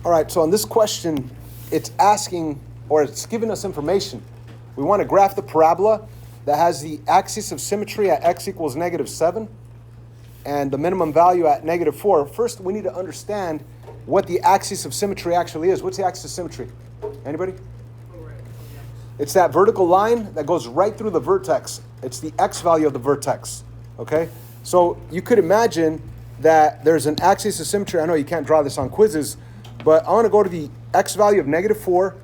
All right, so on this question, it's asking, or it's giving us information. We want to graph the parabola that has the axis of symmetry at x equals -7 and the minimum value at -4. First, we need to understand what the axis of symmetry actually is. What's the axis of symmetry? Anybody? It's that vertical line that goes right through the vertex. It's the x value of the vertex, okay? So you could imagine that there's an axis of symmetry. I know you can't draw this on Quizizz, but I want to go to the x value of -4.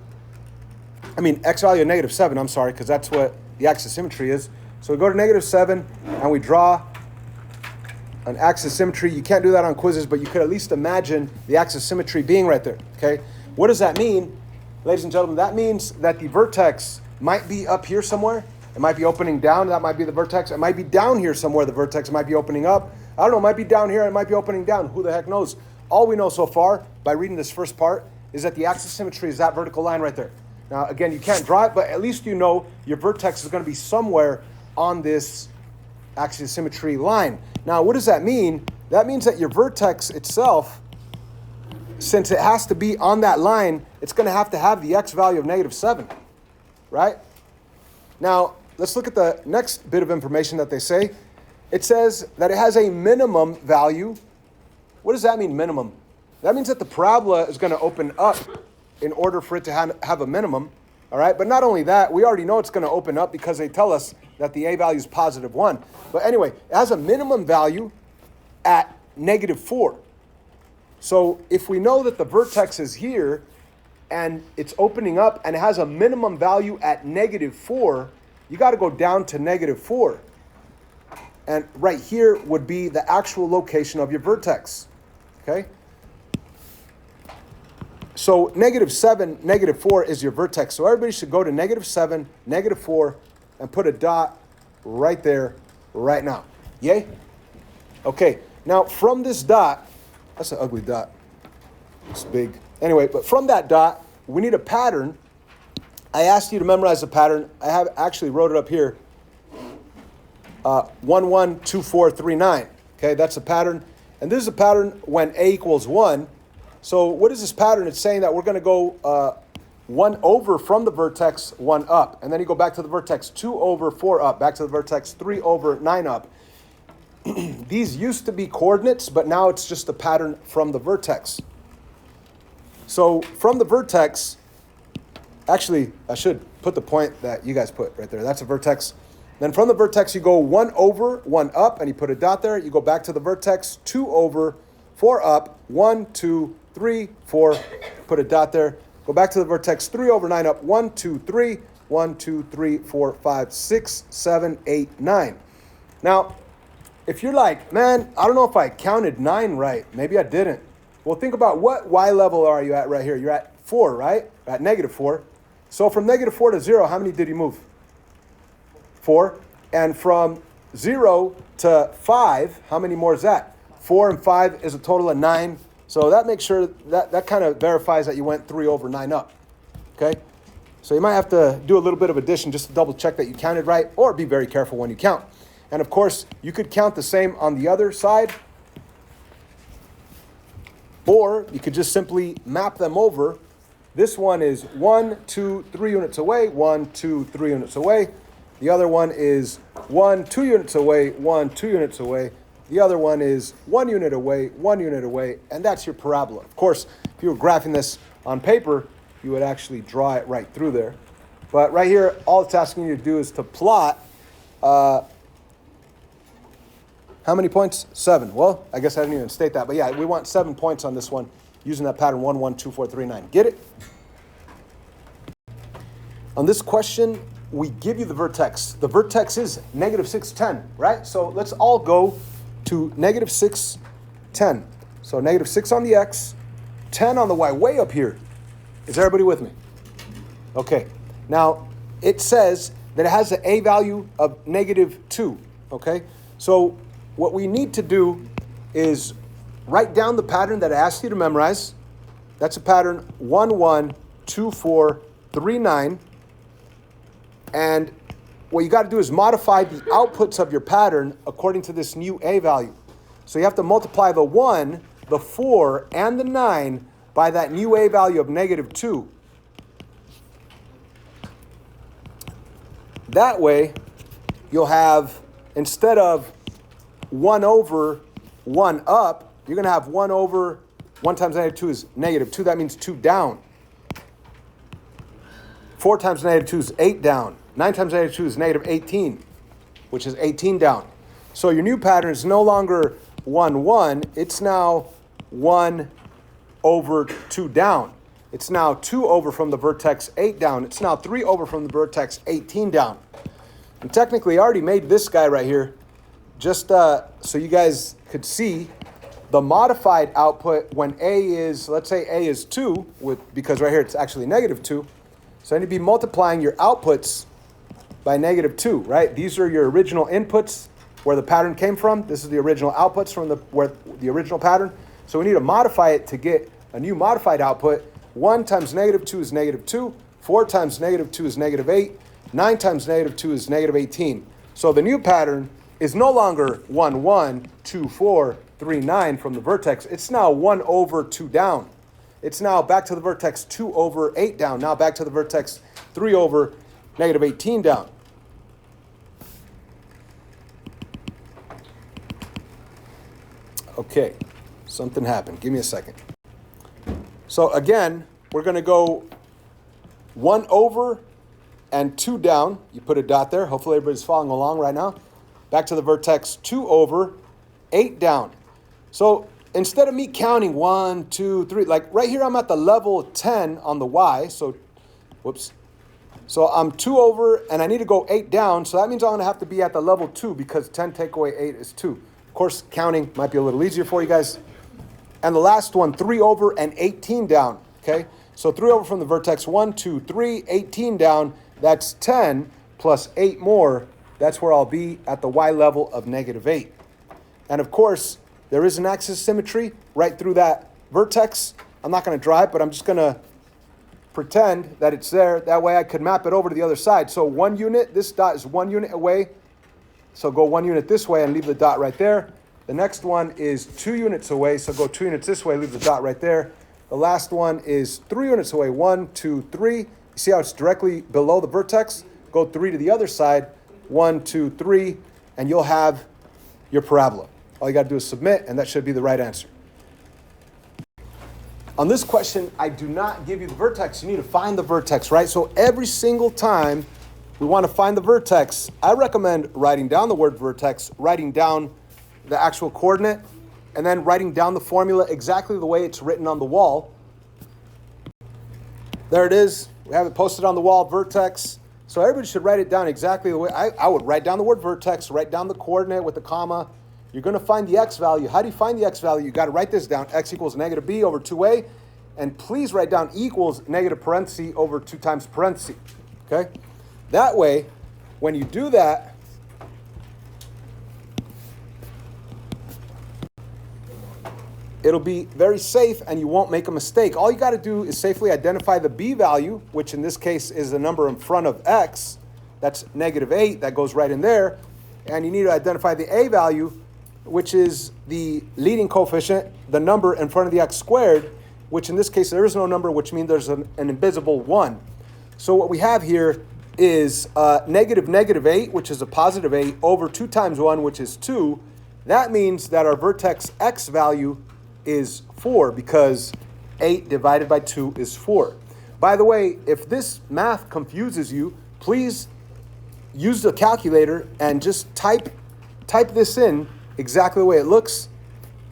X value of -7, I'm sorry, because that's what the axis of symmetry is. So we go to -7 and we draw an axis of symmetry. You can't do that on Quizizz, but you could at least imagine the axis of symmetry being right there, okay? What does that mean? Ladies and gentlemen, that means that the vertex might be up here somewhere. It might be opening down. That might be the vertex. It might be down here somewhere. The vertex might be opening up. I don't know. It might be down here. It might be opening down. Who the heck knows? All we know so far by reading this first part is that the axis of symmetry is that vertical line right there. Now, again, you can't draw it, but at least you know your vertex is going to be somewhere on this axis of symmetry line. Now, what does that mean? That means that your vertex itself, since it has to be on that line, it's going to have the x value of -7, right? Now, let's look at the next bit of information that they say. It says that it has a minimum value. What does that mean, minimum? That means that the parabola is going to open up in order for it to have a minimum, all right? But not only that, we already know it's going to open up because they tell us that the a value is +1. But anyway, it has a minimum value at -4. So if we know that the vertex is here and it's opening up and it has a minimum value at -4, you got to go down to -4. And right here would be the actual location of your vertex, okay? So -7, -4 is your vertex. So everybody should go to -7, -4, and put a dot right there, right now. Yay? Okay, now from this dot, that's an ugly dot. It's big. Anyway, but from that dot, we need a pattern. I asked you to memorize the pattern. I have actually wrote it up here. 1, 1, 2, 4, 3, 9. Okay, that's a pattern. And this is a pattern when a equals 1. So what is this pattern? It's saying that we're going to go 1 over from the vertex, 1 up. And then you go back to the vertex, 2 over, 4 up. Back to the vertex, 3 over, 9 up. These used to be coordinates, but now it's just a pattern from the vertex. So from the vertex, actually, I should put the point that you guys put right there. That's a vertex. Then from the vertex, you go 1 over, 1 up, and you put a dot there. You go back to the vertex, 2 over, 4 up, 1, 2, 3, 4, put a dot there. Go back to the vertex, 3 over, 9 up, 1, 2, 3, 1, 2, 3, 4, 5, 6, 7, 8, 9. Now, if you're like, man, I don't know if I counted 9 right. Maybe I didn't. Well, think about what y level are you at right here? You're at 4, right? At -4. So from -4 to 0, how many did you move? 4. And from 0 to 5, how many more is that? 4 and 5 is a total of 9. So that makes sure that kind of verifies that you went 3 over 9 up. Okay? So you might have to do a little bit of addition just to double check that you counted right, or be very careful when you count. And of course, you could count the same on the other side, or you could just simply map them over. This one is 1, 2, 3 units away, 1, 2, 3 units away. The other one is 1, 2 units away, 1, 2 units away. The other one is 1 unit away, 1 unit away, and that's your parabola. Of course, if you were graphing this on paper, you would actually draw it right through there. But right here, all it's asking you to do is to plot how many points? 7. Well, I guess I didn't even state that. But yeah, we want 7 points on this one using that pattern 1, 1, 2, 4, 3, 9. Get it? On this question, we give you the vertex. The vertex is -6, 10, right? So let's all go to -6, 10. So -6 on the x, 10 on the y, way up here. Is everybody with me? Okay. Now, it says that it has an a value of -2, okay? So what we need to do is write down the pattern that I asked you to memorize. That's a pattern 1, 1, 2, 4, 3, 9. And what you got to do is modify the outputs of your pattern according to this new a value. So you have to multiply the 1, the 4, and the 9 by that new a value of -2. That way, you'll have, instead of 1 over 1 up, you're going to have 1 over 1 times -2 is -2. That means 2 down. 4 times -2 is 8 down. 9 times -2 is -18, which is 18 down. So your new pattern is no longer 1, 1. It's now 1 over 2 down. It's now 2 over from the vertex 8 down. It's now 3 over from the vertex 18 down. And technically, I already made this guy right here just so you guys could see the modified output when A is, let's say A is 2, because right here it's actually -2. So I need to be multiplying your outputs by -2, right? These are your original inputs where the pattern came from. This is the original outputs from the original pattern. So we need to modify it to get a new modified output. 1 times -2 is -2. 4 times -2 is -8. 9 times -2 is -18. So the new pattern is no longer 1, 1, 2, 4, 3, 9 from the vertex. It's now 1 over 2 down. It's now back to the vertex 2 over 8 down. Now back to the vertex 3 over -18 down. Okay, something happened. Give me a second. So again, we're going to go 1 over and 2 down. You put a dot there. Hopefully everybody's following along right now. Back to the vertex 2 over 8 down. So instead of me counting 1, 2, 3, like right here I'm at the level 10 on the y. So, whoops. So I'm 2 over and I need to go 8 down. So that means I'm going to have to be at the level 2 because 10 take away 8 is 2. Of course, counting might be a little easier for you guys. And the last one, 3 over and 18 down. Okay, so 3 over from the vertex 1, 2, 3, 18 down. That's 10 plus 8 more. That's where I'll be at the y level of -8. And of course, there is an axis symmetry right through that vertex. I'm not going to draw it, but I'm just going to pretend that it's there. That way I could map it over to the other side. So 1 unit, this dot is 1 unit away. So go 1 unit this way and leave the dot right there. The next one is 2 units away. So go 2 units this way, leave the dot right there. The last one is 3 units away. 1, 2, 3. You see how it's directly below the vertex? Go 3 to the other side. 1, 2, 3. And you'll have your parabola. All you got to do is submit, and that should be the right answer. On this question, I do not give you the vertex. You need to find the vertex, right? So every single time we want to find the vertex, I recommend writing down the word vertex, writing down the actual coordinate, and then writing down the formula exactly the way it's written on the wall. There it is. We have it posted on the wall, vertex. So everybody should write it down exactly the way I would write down the word vertex, write down the coordinate with the comma. You're going to find the x value. How do you find the x value? You got to write this down. X equals -b over 2a. And please write down equals negative parenthesis over 2 times parenthesis. Okay? That way, when you do that, it'll be very safe and you won't make a mistake. All you got to do is safely identify the b value, which in this case is the number in front of x. That's -8. That goes right in there. And you need to identify the a value, which is the leading coefficient, the number in front of the x squared, which in this case there is no number, which means there's an invisible 1. So what we have here is -8, which is a positive 8, over 2 times 1, which is 2. That means that our vertex x value is 4 because 8 divided by 2 is 4. By the way, if this math confuses you, please use the calculator and just type this in exactly the way it looks.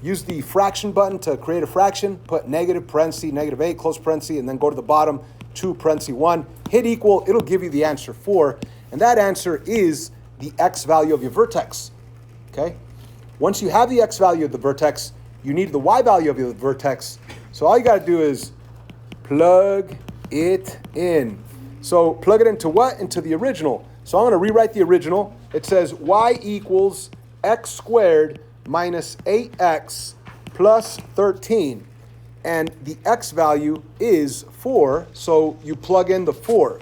Use the fraction button to create a fraction. Put negative parenthesis, -8, close parenthesis, and then go to the bottom, 2 parenthesis 1. Hit equal. It'll give you the answer 4. And that answer is the x value of your vertex. Okay? Once you have the x value of the vertex, you need the y value of your vertex. So all you got to do is plug it in. So plug it into what? Into the original. So I'm going to rewrite the original. It says y equals x squared minus 8x plus 13. And the x value is 4, so you plug in the 4.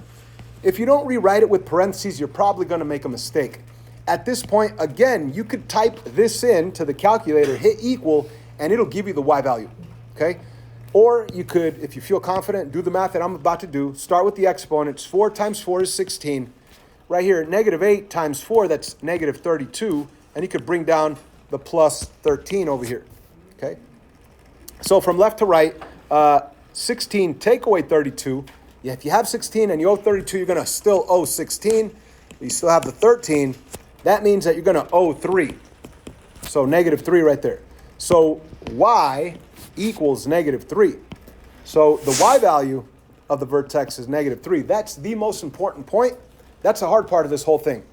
If you don't rewrite it with parentheses, you're probably going to make a mistake. At this point, again, you could type this in to the calculator, hit equal, and it'll give you the y value. Okay? Or you could, if you feel confident, do the math that I'm about to do. Start with the exponents. 4 times 4 is 16. Right here, negative 8 times 4, that's negative 32. And you could bring down the plus 13 over here. Okay? So from left to right, 16 take away 32. Yeah, if you have 16 and you owe 32, you're going to still owe 16. You still have the 13. That means that you're going to owe 3. So negative 3 right there. So y equals negative 3. So the y value of the vertex is negative 3. That's the most important point. That's the hard part of this whole thing.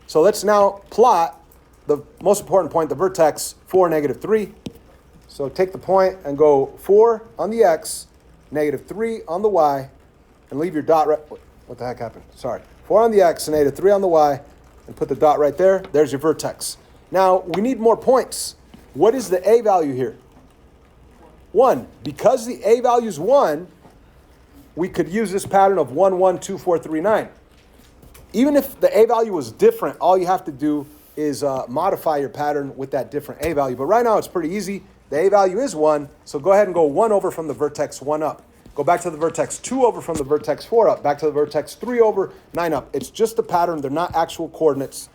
So let's now plot the most important point, the vertex, for negative 3. So take the point and go 4 on the x, negative 3 on the y, and leave your dot right. What the heck happened? Sorry. 4 on the x, negative 3 on the y, and put the dot right there. There's your vertex. Now, we need more points. What is the a value here? 1. Because the a value is 1, we could use this pattern of 1, 1, 2, 4, 3, 9. Even if the a value was different, all you have to do is modify your pattern with that different a value. But right now, it's pretty easy. The a value is 1, so go ahead and go 1 over from the vertex 1 up. Go back to the vertex 2 over from the vertex 4 up. Back to the vertex 3 over, 9 up. It's just a pattern. They're not actual coordinates.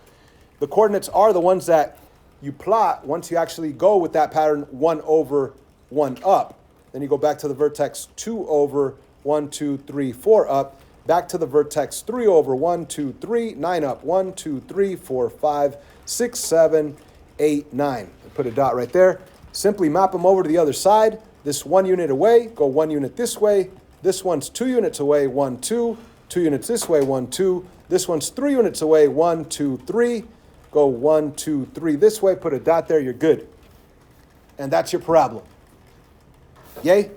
The coordinates are the ones that you plot once you actually go with that pattern 1 over, 1 up. Then you go back to the vertex 2 over, 1, 2, 3, 4 up. Back to the vertex 3 over, 1, 2, 3, 9 up. 1, 2, 3, 4, 5, 6, 7, 8, 9. Put a dot right there. Simply map them over to the other side. This 1 unit away, go 1 unit this way. This one's 2 units away, 1, 2. 2 units this way, 1, 2. This one's 3 units away, 1, 2, 3. Go 1, 2, 3 this way, put a dot there, you're good. And that's your parabola. Yay?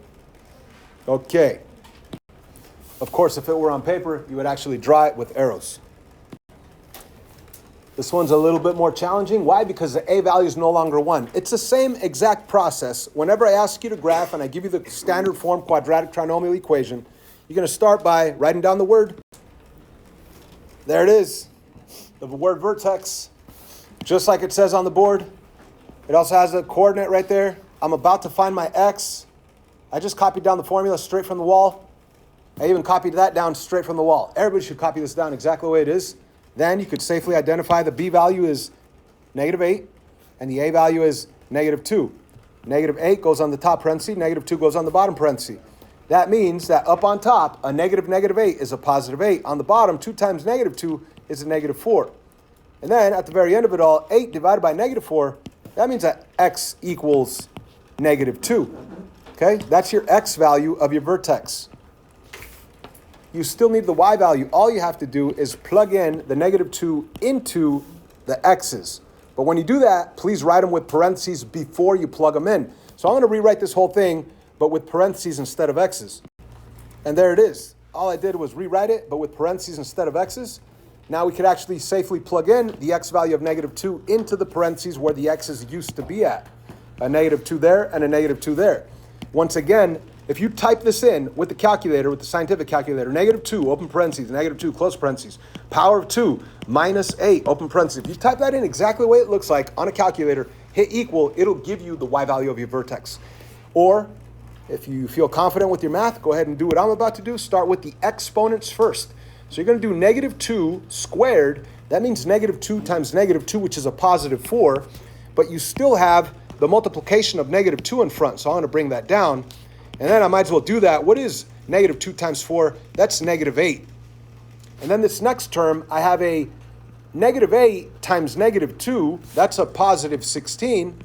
Okay. Of course, if it were on paper, you would actually draw it with arrows. This one's a little bit more challenging. Why? Because the a value is no longer 1. It's the same exact process. Whenever I ask you to graph and I give you the standard form quadratic trinomial equation, you're going to start by writing down the word. There it is. The word vertex, just like it says on the board. It also has a coordinate right there. I'm about to find my x. I just copied down the formula straight from the wall. I even copied that down straight from the wall. Everybody should copy this down exactly the way it is. Then you could safely identify the b value is negative 8, and the a value is negative 2. Negative 8 goes on the top parenthesis, negative 2 goes on the bottom parenthesis. That means that up on top, a negative 8 is a positive 8. On the bottom, 2 times negative 2 is a negative 4. And then at the very end of it all, 8 divided by negative 4, that means that x equals negative 2. Okay, that's your x value of your vertex. You still need the y value. All you have to do is plug in the negative 2 into the x's. But when you do that, please write them with parentheses before you plug them in. So I'm going to rewrite this whole thing, but with parentheses instead of x's. And there it is. All I did was rewrite it, but with parentheses instead of x's. Now we could actually safely plug in the x value of negative 2 into the parentheses where the x's used to be at. A negative 2 there and a negative 2 there. Once again, if you type this in with the calculator, with the scientific calculator, negative 2, open parentheses, negative 2, close parentheses, power of 2, minus 8, open parentheses. If you type that in exactly the way it looks like on a calculator, hit equal, it'll give you the y value of your vertex. Or if you feel confident with your math, go ahead and do what I'm about to do. Start with the exponents first. So you're going to do negative 2 squared. That means negative 2 times negative 2, which is a positive 4. But you still have the multiplication of negative 2 in front. So I'm going to bring that down. And then I might as well do that. What is negative 2 times 4? That's negative 8. And then this next term, I have a negative 8 times negative 2. That's a positive 16.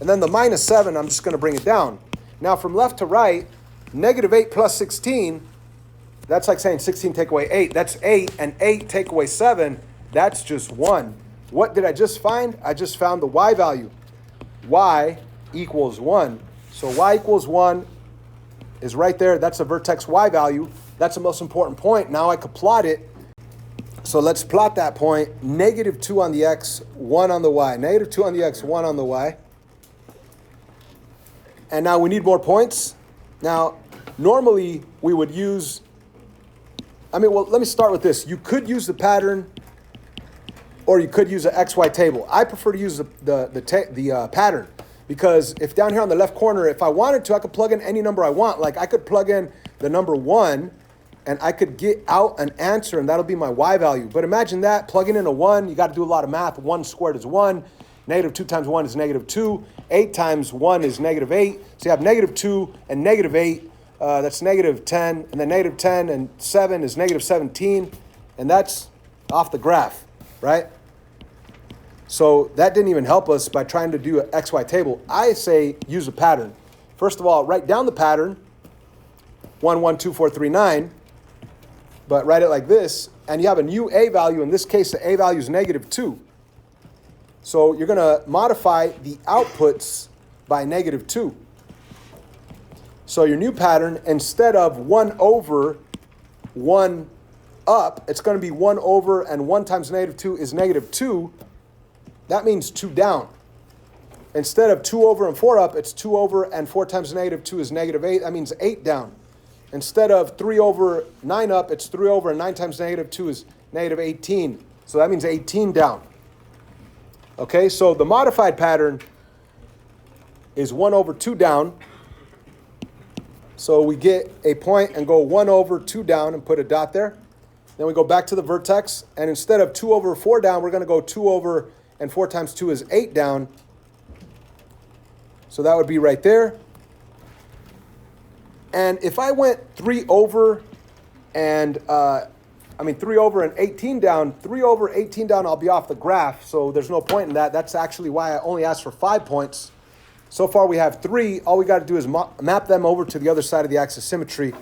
And then the minus 7, I'm just going to bring it down. Now from left to right, negative 8 plus 16, that's like saying 16 take away 8. That's 8, and 8 take away 7, that's just 1. What did I just find? I just found the y value. Y equals 1. So y equals 1 is right there. That's a vertex y value. That's the most important point. Now I could plot it. So let's plot that point. Negative 2 on the x, 1 on the y. Negative 2 on the x, 1 on the y. And now we need more points. Now, normally we would use, let me start with this. You could use the pattern, or you could use an XY table. I prefer to use the pattern Because if down here on the left corner, if I wanted to, I could plug in any number I want. Like I could plug in the number 1 and I could get out an answer and that'll be my y value. But imagine that, plugging in a 1, you got to do a lot of math. 1 squared is 1. Negative 2 times 1 is negative 2. 8 times 1 is negative 8. So you have negative 2 and negative 8. That's negative 10. And then negative 10 and 7 is negative 17. And that's off the graph, right? So that didn't even help us by trying to do an XY table. I say use a pattern. First of all, write down the pattern, 1, 1, 2, 4, 3, 9, but write it like this, and you have a new A value. In this case, the A value is negative 2. So you're going to modify the outputs by negative 2. So your new pattern, instead of 1 over 1 up, it's going to be 1 over, and 1 times negative 2 is negative 2. That means 2 down. Instead of 2 over and 4 up, it's 2 over and 4 times negative 2 is negative 8. That means 8 down. Instead of 3 over 9 up, it's 3 over and 9 times negative 2 is negative 18. So that means 18 down. Okay, so the modified pattern is 1 over 2 down. So we get a point and go 1 over 2 down and put a dot there. Then we go back to the vertex, and instead of 2 over 4 down, we're going to go 2 over and 4 times 2 is 8 down. So that would be right there. And if I went 3 over and 3 over and 18 down, 3 over 18 down, I'll be off the graph. So there's no point in that. That's actually why I only asked for 5 points. So far we have 3. All we got to do is map them over to the other side of the axis symmetry,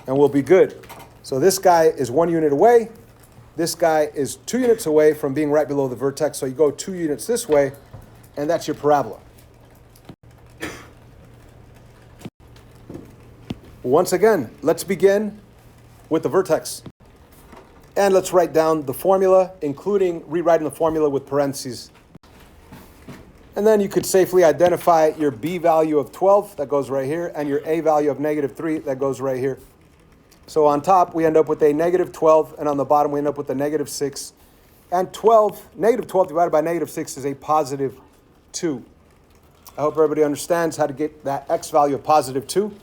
and we'll be good. So this guy is 1 unit away. This guy is 2 units away from being right below the vertex. So you go 2 units this way, and that's your parabola. Once again, let's begin with the vertex. And let's write down the formula, including rewriting the formula with parentheses. And then you could safely identify your B value of 12, that goes right here, and your A value of negative 3, that goes right here. So on top, we end up with a negative 12, and on the bottom, we end up with a negative 6. And negative 12 divided by negative 6 is a positive 2. I hope everybody understands how to get that X value of positive 2.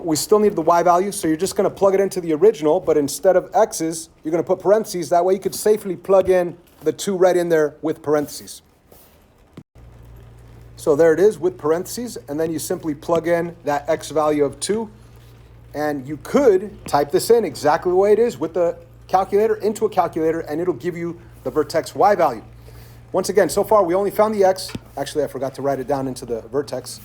We still need the Y value, so you're just going to plug it into the original, but instead of X's, you're going to put parentheses. That way you could safely plug in the 2 right in there with parentheses. So there it is with parentheses, and then you simply plug in that X value of 2. And you could type this in exactly the way it is with the calculator into a calculator, and it'll give you the vertex Y value. Once again, so far we only found the X. Actually, I forgot to write it down into the vertex.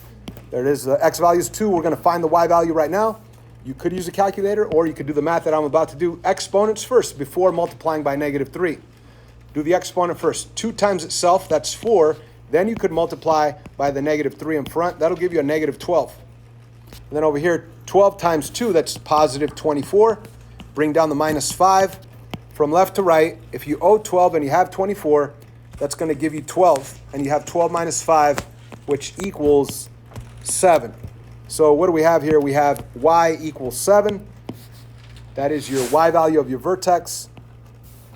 There it is. The X value is 2. We're going to find the Y value right now. You could use a calculator, or you could do the math that I'm about to do. Exponents first before multiplying by negative 3. Do the exponent first. 2 times itself, that's 4. Then you could multiply by the negative 3 in front. That'll give you a negative 12. And then over here, 12 times 2, that's positive 24. Bring down the minus 5. From left to right, if you owe 12 and you have 24, that's going to give you 12. And you have 12 minus 5, which equals 7. So what do we have here? We have Y equals 7. That is your Y value of your vertex.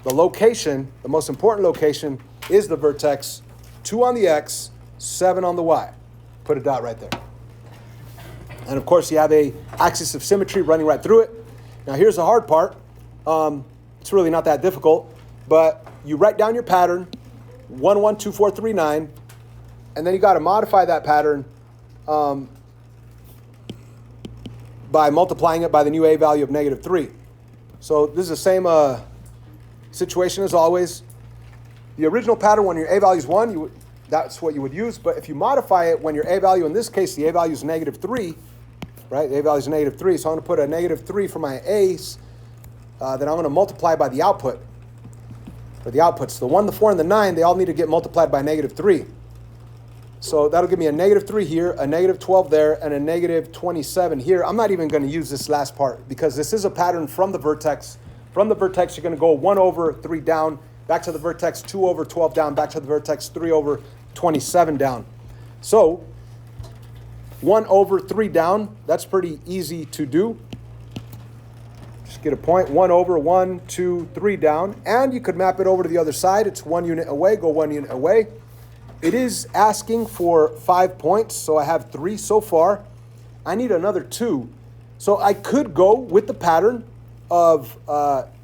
The location, the most important location, is the vertex. 2 on the X, 7 on the Y. Put a dot right there. And of course, you have a axis of symmetry running right through it. Now, here's the hard part. It's really not that difficult, but you write down your pattern, 1, 1, 2, 4, 3, 9, and then you got to modify that pattern by multiplying it by the new A value of negative 3. So this is the same situation as always. The original pattern, when your A value is 1, that's what you would use. But if you modify it, when your A value, in this case, the A value is negative 3, right? The A value is negative 3. So I'm going to put a negative 3 for my A's. Then I'm going to multiply by the output. Or the outputs. The 1, the 4, and the 9, they all need to get multiplied by negative 3. So that'll give me a negative 3 here, a negative 12 there, and a negative 27 here. I'm not even going to use this last part because this is a pattern from the vertex. From the vertex, you're going to go 1 over 3 down, back to the vertex, 2 over 12 down, back to the vertex, 3 over 27 down. So 1 over 3 down, that's pretty easy to do. Just get a point, 1 over 1, 2, 3 down. And you could map it over to the other side. It's 1 unit away, go 1 unit away. it is asking for 5 points, so I have 3 so far. I need another 2. So I could go with the pattern of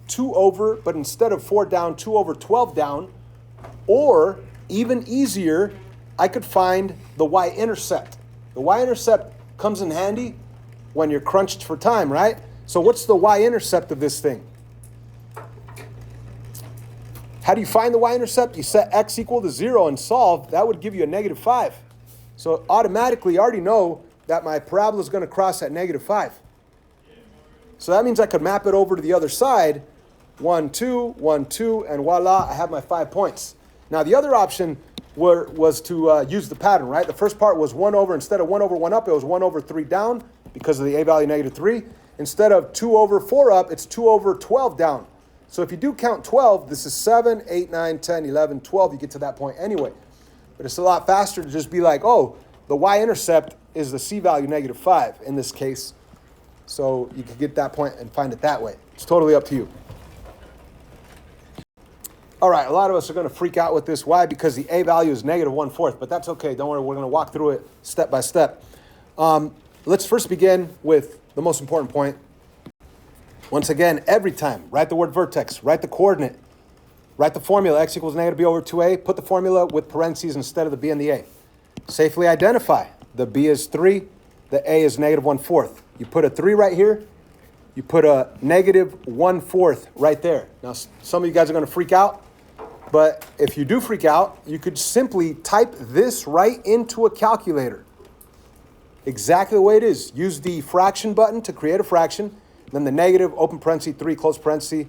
2 over, but instead of 4 down, 2 over 12 down. Or, even easier, I could find the y-intercept. The y-intercept comes in handy when you're crunched for time, right? So what's the y-intercept of this thing? How do you find the y-intercept? You set x equal to 0 and solve. That would give you a -5. So automatically, I already know that my parabola is going to cross at -5. So that means I could map it over to the other side. 1, 2, 1, 2, and voila, I have my 5 points. Now the other option was to use the pattern, right? The first part was 1 over, instead of 1 over 1 up, it was 1 over 3 down because of the a value -3. Instead of 2 over 4 up, it's 2 over 12 down. So if you do count 12, this is 7, 8, 9, 10, 11, 12. You get to that point anyway. But it's a lot faster to just be like, oh, the y-intercept is the c value -5 in this case. So you can get that point and find it that way. It's totally up to you. All right, a lot of us are going to freak out with this. Why? Because the a value is -1/4, but that's okay. Don't worry, we're going to walk through it step by step. Let's first begin with the most important point. Once again, every time, write the word vertex, write the coordinate, write the formula, x equals -b over 2a, put the formula with parentheses instead of the b and the a. Safely identify. The b is 3, the a is -1/4. You put a 3 right here, you put a -1/4 right there. Now, some of you guys are going to freak out, but if you do freak out, you could simply type this right into a calculator. Exactly the way it is. Use the fraction button to create a fraction, then the negative, open parenthesis, 3, close parenthesis,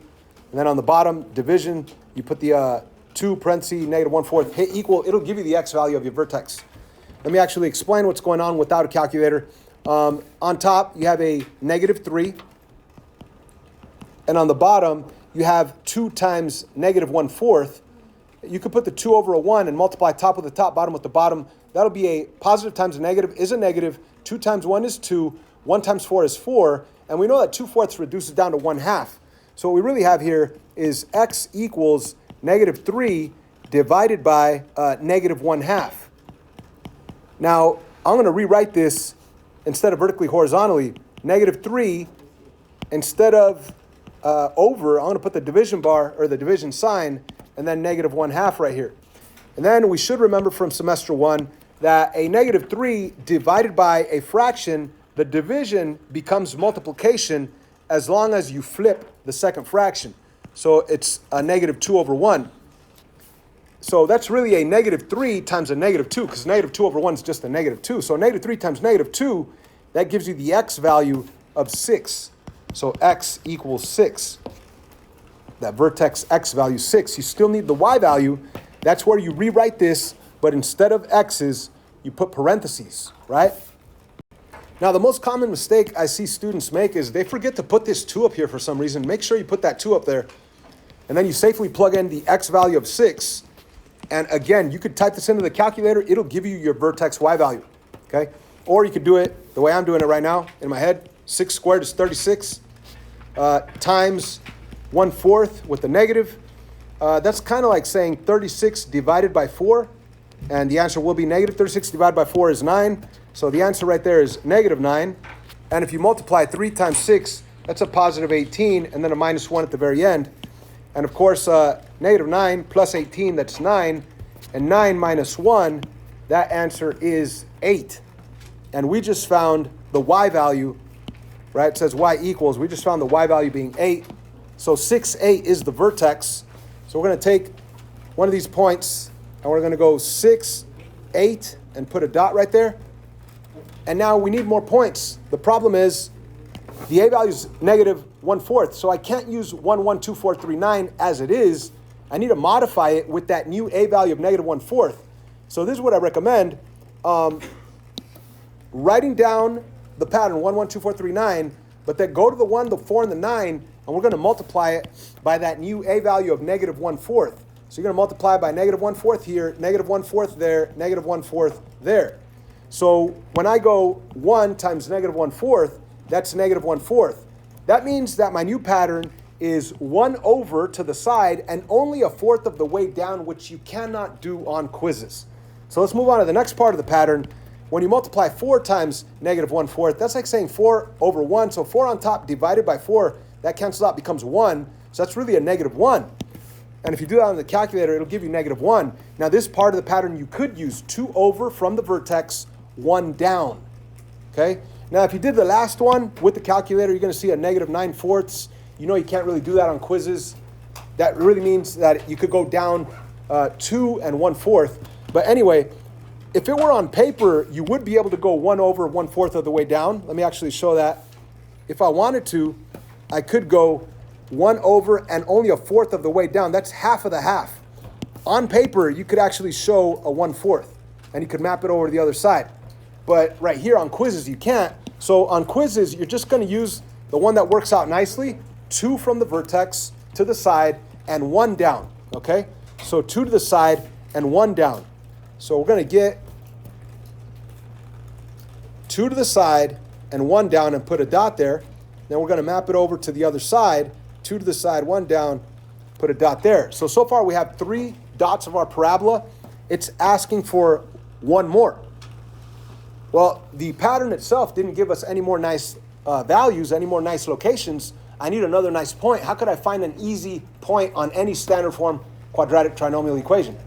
and then on the bottom, division, you put the 2 parenthesis, -1/4, hit equal, it'll give you the x value of your vertex. Let me actually explain what's going on without a calculator. On top, you have a -3, and on the bottom, you have 2 times -1/4. You could put the 2 over a 1 and multiply top with the top, bottom with the bottom. That'll be a positive times a negative is a negative. 2 times 1 is 2. 1 times 4 is 4. And we know that 2/4 reduces down to 1/2. So what we really have here is x equals -3 divided by -1/2. Now, I'm going to rewrite this instead of vertically horizontally. -3, instead of over, I'm going to put the division bar or the division sign and then -1/2 right here. And then we should remember from semester 1 that a -3 divided by a fraction, the division becomes multiplication as long as you flip the second fraction. So it's a -2 over 1. So that's really a -3 times a -2, because -2 over 1 is just a -2. So -3 times -2, that gives you the x value of 6. So x equals 6. That vertex x value 6. You still need the y value. That's where you rewrite this, but instead of x's, you put parentheses, right? Now, the most common mistake I see students make is they forget to put this 2 up here for some reason. Make sure you put that 2 up there. And then you safely plug in the x value of 6. And again, you could type this into the calculator. It'll give you your vertex y value, okay? Or you could do it the way I'm doing it right now in my head. 6 squared is 36 times 1/4 with the negative. That's kind of like saying 36 divided by 4. And the answer will be negative. 36 divided by 4 is 9. So the answer right there is -9. And if you multiply 3 times 6, that's a positive 18, and then a -1 at the very end. And of course, -9 plus 18, that's 9. And 9 minus 1, that answer is 8. And we just found the y value, right? It says y equals. We just found the y value being 8. So 6, 8 is the vertex. So we're going to take one of these points, and we're going to go 6, 8, and put a dot right there. And now we need more points. The problem is the a value is -1/4, so I can't use 1, 1, 2, 4, 3, 9 as it is. I need to modify it with that new a value of -1/4. So this is what I recommend. Writing down the pattern 1, 1, 2, 4, 3, 9, but then go to the 1, the 4, and the 9, and we're going to multiply it by that new a value of -1/4. So you're going to multiply by -1/4 here, -1/4 there, -1/4 there. So when I go 1 times -1/4, that's -1/4. That means that my new pattern is 1 over to the side and only 1/4 of the way down, which you cannot do on Quizizz. So let's move on to the next part of the pattern. When you multiply 4 times negative 1/4, that's like saying 4 over 1. So 4 on top divided by 4, that cancels out, becomes 1. So that's really a negative 1. And if you do that on the calculator, it'll give you negative 1. Now this part of the pattern, you could use 2 over from the vertex, 1 down. Okay? Now if you did the last one with the calculator, you're going to see a negative 9/4. You know you can't really do that on Quizizz. That really means that you could go down 2 and 1/4. But anyway, if it were on paper, you would be able to go 1 over 1/4 of the way down. Let me actually show that. If I wanted to, I could go 1 over and only 1/4 of the way down. That's half of the half. On paper, you could actually show a 1/4, and you could map it over to the other side. But right here on Quizizz, you can't. So on Quizizz, you're just going to use the one that works out nicely, 2 from the vertex to the side and 1 down, okay? So 2 to the side and 1 down. So we're going to get 2 to the side and 1 down and put a dot there. Then we're going to map it over to the other side, 2 to the side, 1 down, put a dot there. So far we have 3 dots of our parabola. It's asking for 1 more. Well, the pattern itself didn't give us any more nice values, any more nice locations. I need another nice point. How could I find an easy point on any standard form quadratic trinomial equation?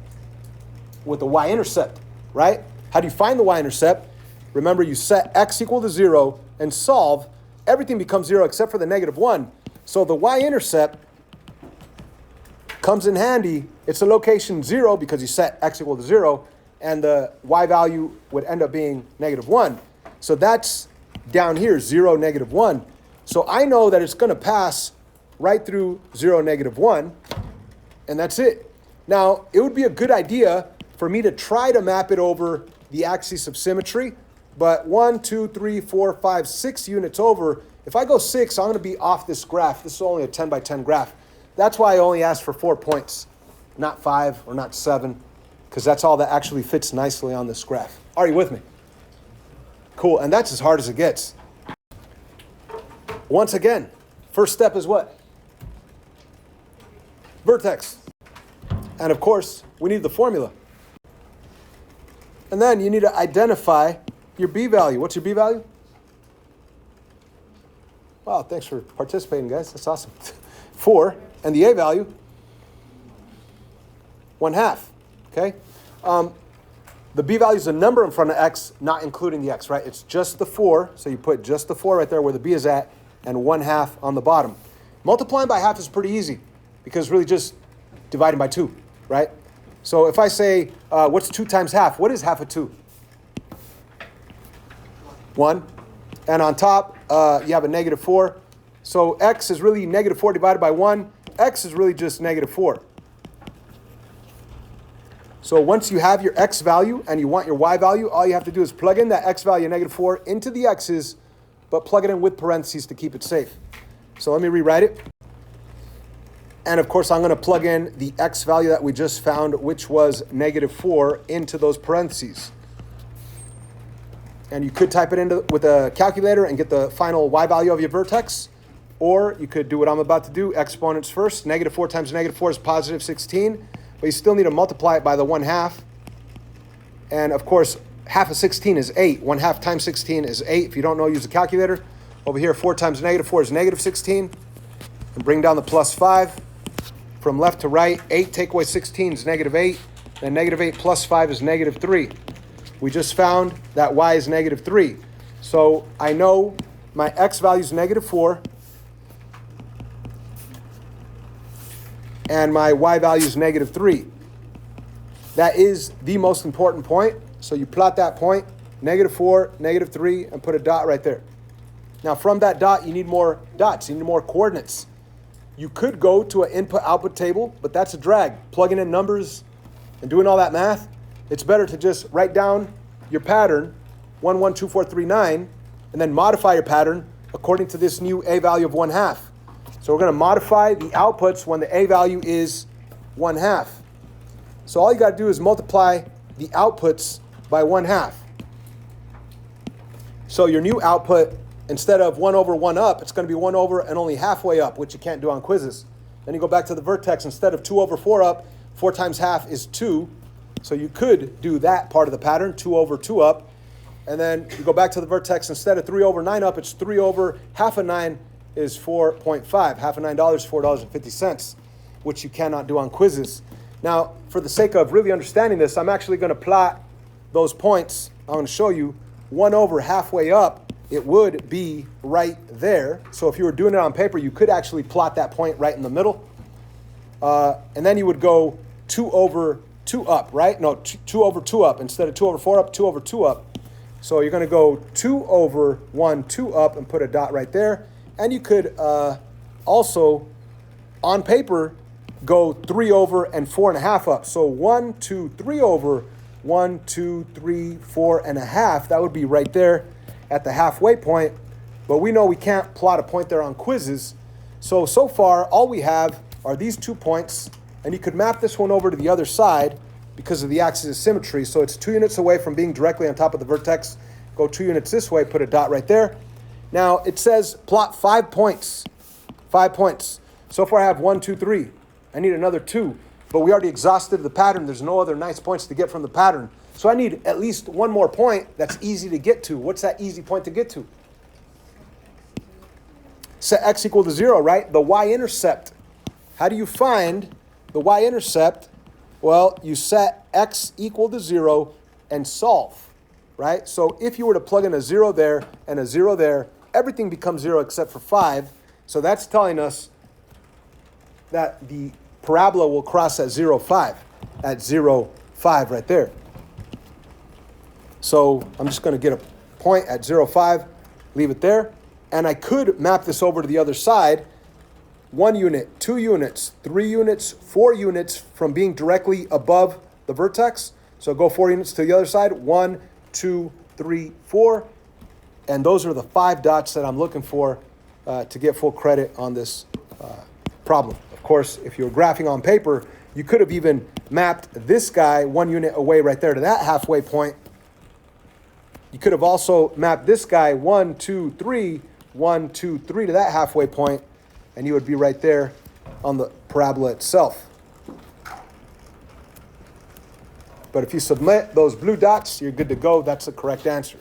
With the y-intercept, right? How do you find the y-intercept? Remember, you set x equal to 0 and solve. Everything becomes 0 except for the negative 1. So the y-intercept comes in handy. It's a location 0 because you set x equal to 0, and the y value would end up being negative 1. So that's down here, 0, negative 1. So I know that it's going to pass right through 0, negative 1, and that's it. Now, it would be a good idea for me to try to map it over the axis of symmetry, but 1, 2, 3, 4, 5, 6 units over, if I go 6, I'm going to be off this graph. This is only a 10 by 10 graph. That's why I only asked for 4 points, not 5 or not 7, because that's all that actually fits nicely on this graph. Are you with me? Cool, and that's as hard as it gets. Once again, first step is what? Vertex. And of course, we need the formula. And then you need to identify your B value. What's your B value? Wow, thanks for participating, guys. That's awesome. 4. And the A value? 1/2. Okay? The B value is a number in front of x, not including the x, right? It's just the 4. So you put just the 4 right there where the B is at, and 1/2 on the bottom. Multiplying by half is pretty easy because it's really just dividing by 2, right? So if I say, what's 2 times half? What is half of 2? 1. And on top, you have a negative 4. So x is really negative 4 divided by 1. X is really just negative 4. So once you have your x value and you want your y value, all you have to do is plug in that x value, negative 4, into the x's, but plug it in with parentheses to keep it safe. So let me rewrite it. And of course, I'm going to plug in the x value that we just found, which was negative 4, into those parentheses. And you could type it into with a calculator and get the final y value of your vertex. Or you could do what I'm about to do, exponents first. Negative 4 times negative 4 is positive 16. But you still need to multiply it by the 1/2. And of course, half of 16 is 8. 1/2 times 16 is 8. If you don't know, use a calculator. Over here, 4 times negative 4 is negative 16. And bring down the plus 5. From left to right, 8 take away 16 is negative 8. And negative 8 plus 5 is negative 3. We just found that y is negative 3. So I know my x value is negative 4. And my y value is negative 3. That is the most important point. So you plot that point, negative 4, negative 3, and put a dot right there. Now from that dot, you need more dots. You need more coordinates. You could go to an input-output table, but that's a drag. Plugging in numbers and doing all that math, it's better to just write down your pattern, 1, 1, 2, 4, 3, 9, and then modify your pattern according to this new a value of 1/2. So we're going to modify the outputs when the a value is 1/2. So all you got to do is multiply the outputs by 1/2. So your new output, instead of 1 over 1 up, it's going to be 1 over and only halfway up, which you can't do on Quizizz. Then you go back to the vertex. Instead of 2 over 4 up, 4 times half is 2. So you could do that part of the pattern, 2 over 2 up, and then you go back to the vertex. Instead of 3 over 9 up, it's 3 over half of 9 is 4.5. Half of $9 is $4.50, which you cannot do on Quizizz. Now, for the sake of really understanding this, I'm actually going to plot those points. I'm going to show you 1 over halfway up. It would be right there. So if you were doing it on paper, you could actually plot that point right in the middle. And then you would go 2 over 2 up, right? No, 2 over 2 up. Instead of 2 over 4 up, 2 over 2 up. So you're going to go 2 over 1, 2 up and put a dot right there. And you could also, on paper, go 3 over and 4.5 up. So 1, 2, 3 over, 1, 2, 3, 4.5. That would be right there at the halfway point. But we know we can't plot a point there on Quizizz. So far, all we have are these 2 points. And you could map this one over to the other side because of the axis of symmetry. So it's 2 units away from being directly on top of the vertex. Go 2 units this way, put a dot right there. Now it says plot 5 points. 5 points. So far I have 1, 2, 3. I need another 2. But we already exhausted the pattern. There's no other nice points to get from the pattern. So I need at least one more point that's easy to get to. What's that easy point to get to? Set x equal to 0, right? The y-intercept. How do you find the y-intercept? Well, you set x equal to 0 and solve, right? So if you were to plug in a 0 there and a 0 there, everything becomes 0 except for 5. So that's telling us that the parabola will cross at 0, 5. At 0, 5 right there. So I'm just going to get a point at 0, 5, leave it there. And I could map this over to the other side. 1 unit, 2 units, 3 units, 4 units from being directly above the vertex. So go 4 units to the other side. 1, 2, 3, 4. And those are the 5 dots that I'm looking for to get full credit on this problem. Of course, if you were graphing on paper, you could have even mapped this guy 1 unit away right there to that halfway point. You could have also mapped this guy 1, 2, 3, 1, 2, 3 to that halfway point, and you would be right there on the parabola itself. But if you submit those blue dots, you're good to go. That's the correct answer.